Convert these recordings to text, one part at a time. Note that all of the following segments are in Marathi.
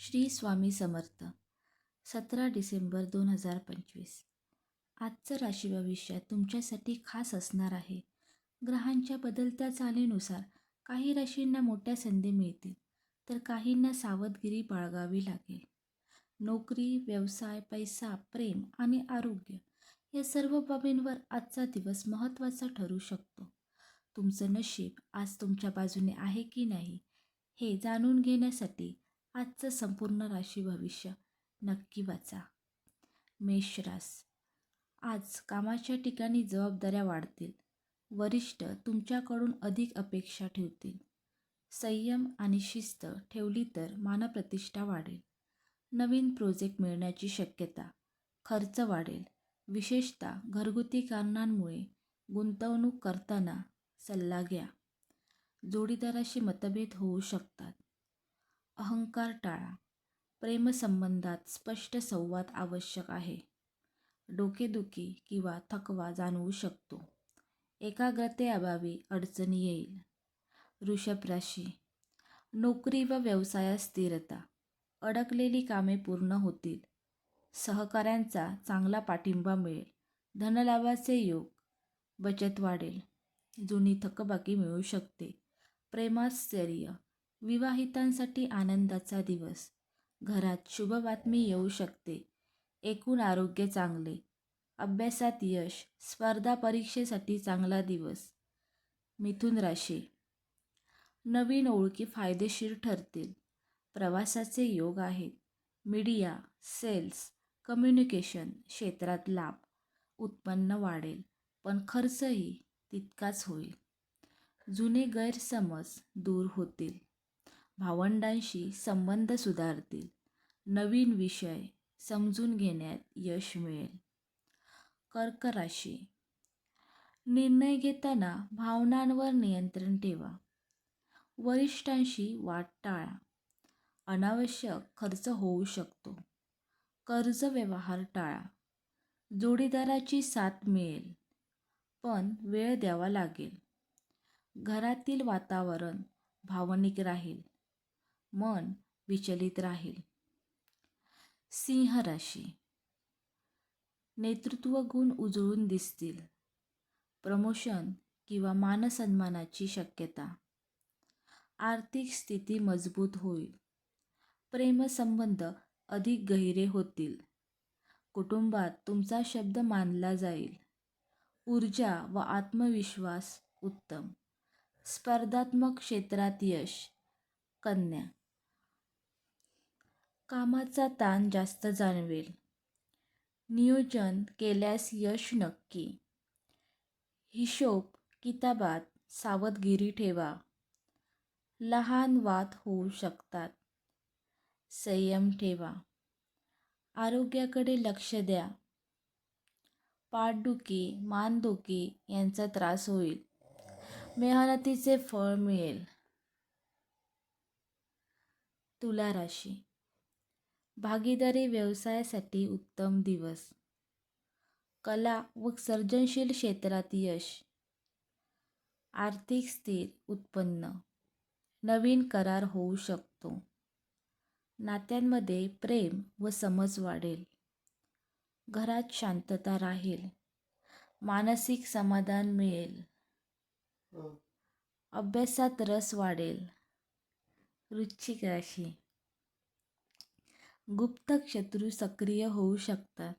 श्री स्वामी समर्थ. 17 डिसेंबर 2025. आजचं राशी भविष्य तुमच्यासाठी खास असणार आहे. ग्रहांच्या बदलत्या चालीनुसार काही राशींना मोठ्या संधी मिळतील, तर काहींना सावधगिरी बाळगावी लागेल. नोकरी, व्यवसाय, पैसा, प्रेम आणि आरोग्य या सर्व बाबींवर आजचा दिवस महत्त्वाचा ठरू शकतो. तुमचं नशीब आज तुमच्या बाजूने आहे की नाही हे जाणून घेण्यासाठी आजचं संपूर्ण राशी भविष्य नक्की वाचा. मेष रास. आज कामाच्या ठिकाणी जबाबदाऱ्या वाढतील. वरिष्ठ तुमच्याकडून अधिक अपेक्षा ठेवतील. संयम आणि शिस्त ठेवली तर मानप्रतिष्ठा वाढेल. नवीन प्रोजेक्ट मिळण्याची शक्यता. खर्च वाढेल. विशेषतः घरगुती कारणांमुळे गुंतवणूक करताना सल्ला घ्या. जोडीदाराशी मतभेद होऊ शकतात. अहंकार टाळा. प्रेमसंबंधात स्पष्ट संवाद आवश्यक आहे. डोकेदुखी किंवा थकवा जाणवू शकतो. एकाग्रतेअभावी अडचणी येईल. वृषभ राशी. नोकरी व व्यवसायात स्थिरता. अडकलेली कामे पूर्ण होतील. सहकाऱ्यांचा चांगला पाठिंबा मिळेल. धनलाभाचे योग. बचत वाढेल. जुनी थकबाकी मिळू शकते. प्रेमात स्थैर्य. विवाहितांसाठी आनंदाचा दिवस. घरात शुभ बातमी येऊ शकते. एकूण आरोग्य चांगले. अभ्यासात यश. स्पर्धा परीक्षेसाठी चांगला दिवस. मिथुन राशी. नवीन ओळखी फायदेशीर ठरतील. प्रवासाचे योग आहेत. मीडिया, सेल्स, कम्युनिकेशन क्षेत्रात लाभ. उत्पन्न वाढेल, पण खर्चही तितकाच होईल. जुने गैरसमज दूर होतील. भावंडांशी संबंध सुधारतील. नवीन विषय समजून घेण्यात यश मिळेल. कर्क राशी. निर्णय घेताना भावनांवर नियंत्रण ठेवा. वरिष्ठांशी वाद टाळा. अनावश्यक खर्च होऊ शकतो. कर्ज व्यवहार टाळा. जोडीदाराची साथ मिळेल, पण वेळ द्यावा लागेल. घरातील वातावरण भावनिक राहील. मन विचलित राहील. सिंह राशी. नेतृत्व गुण उजळून दिसतील. प्रमोशन किंवा मानसन्मानाची शक्यता. आर्थिक स्थिती मजबूत होईल. प्रेमसंबंध अधिक गहिरे होतील. कुटुंबात तुमचा शब्द मानला जाईल. ऊर्जा व आत्मविश्वास उत्तम. स्पर्धात्मक क्षेत्रात यश. कन्या. कामाचा ताण जास्त जाणवेल. नियोजन केल्यास यश नक्की. हिशोब किताबात सावधगिरी ठेवा. लहान वाद होऊ शकतात. संयम ठेवा. आरोग्याकडे लक्ष द्या. पाठदुखी, मानदुखी यांचा त्रास होईल. मेहनतीचे फळ मिळेल. तुला राशी. भागीदारी व्यवसायासाठी उत्तम दिवस. कला व सर्जनशील क्षेत्रात यश. आर्थिक स्थिर उत्पन्न. नवीन करार होऊ शकतो. नात्यांमध्ये प्रेम व समज वाढेल. घरात शांतता राहील. मानसिक समाधान मिळेल. अभ्यासात रस वाढेल. वृश्चिक राशी. गुप्त शत्रू सक्रिय होऊ शकतात.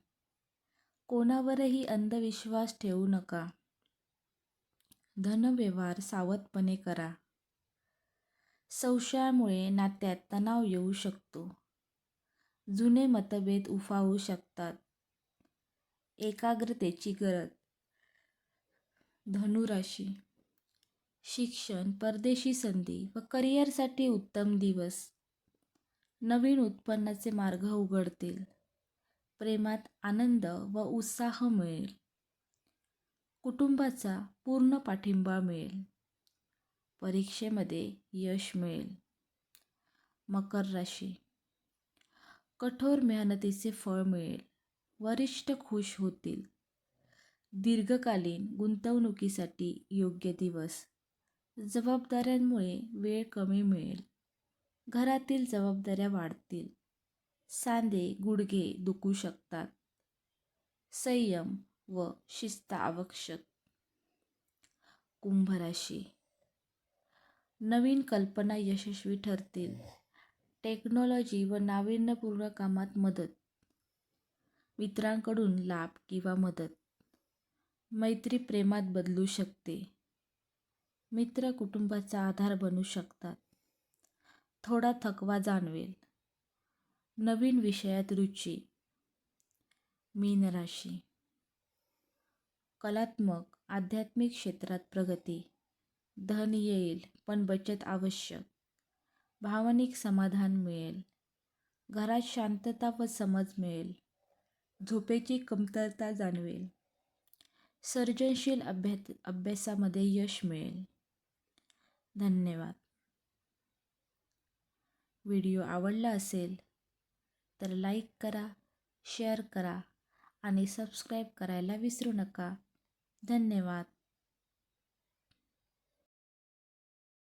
कोणावरही अंधविश्वास ठेवू नका. धनव्यवहार सावधपणे करा. संशयामुळे नात्यात तणाव येऊ शकतो. जुने मतभेद उफाळू शकतात. एकाग्रतेची गरज. धनुराशी. शिक्षण, परदेशी संधी व करिअरसाठी उत्तम दिवस. नवीन उत्पन्नाचे मार्ग उघडतील. प्रेमात आनंद व उत्साह मिळेल. कुटुंबाचा पूर्ण पाठिंबा मिळेल. परीक्षेमध्ये यश मिळेल. मकर राशी. कठोर मेहनतीचे फळ मिळेल. वरिष्ठ खुश होतील. दीर्घकालीन गुंतवणुकीसाठी योग्य दिवस. जबाबदाऱ्यांमुळे वेळ कमी मिळेल. घरातील जबाबदाऱ्या वाढतील. सांधे गुडघे दुखू शकतात. संयम व शिस्त आवश्यक. कुंभ राशी. नवीन कल्पना यशस्वी ठरतील. टेक्नॉलॉजी व नाविन्यपूर्ण कामात मदत. मित्रांकडून लाभ किंवा मदत. मैत्री प्रेमात बदलू शकते. मित्र कुटुंबाचा आधार बनू शकतात. थोडा थकवा जाणवेल. नवीन विषयात रुची. मीन राशी. कलात्मक आध्यात्मिक क्षेत्रात प्रगती. धन येईल पण बचत आवश्यक. भावनिक समाधान मिळेल. घरात शांतता व समज मिळेल. झोपेची कमतरता जाणवेल. सर्जनशील अभ्यासामध्ये यश मिळेल. धन्यवाद. व्हिडिओ आवडला असेल तर लाईक करा, शेअर करा आणि सबस्क्राईब करायला विसरू नका. धन्यवाद.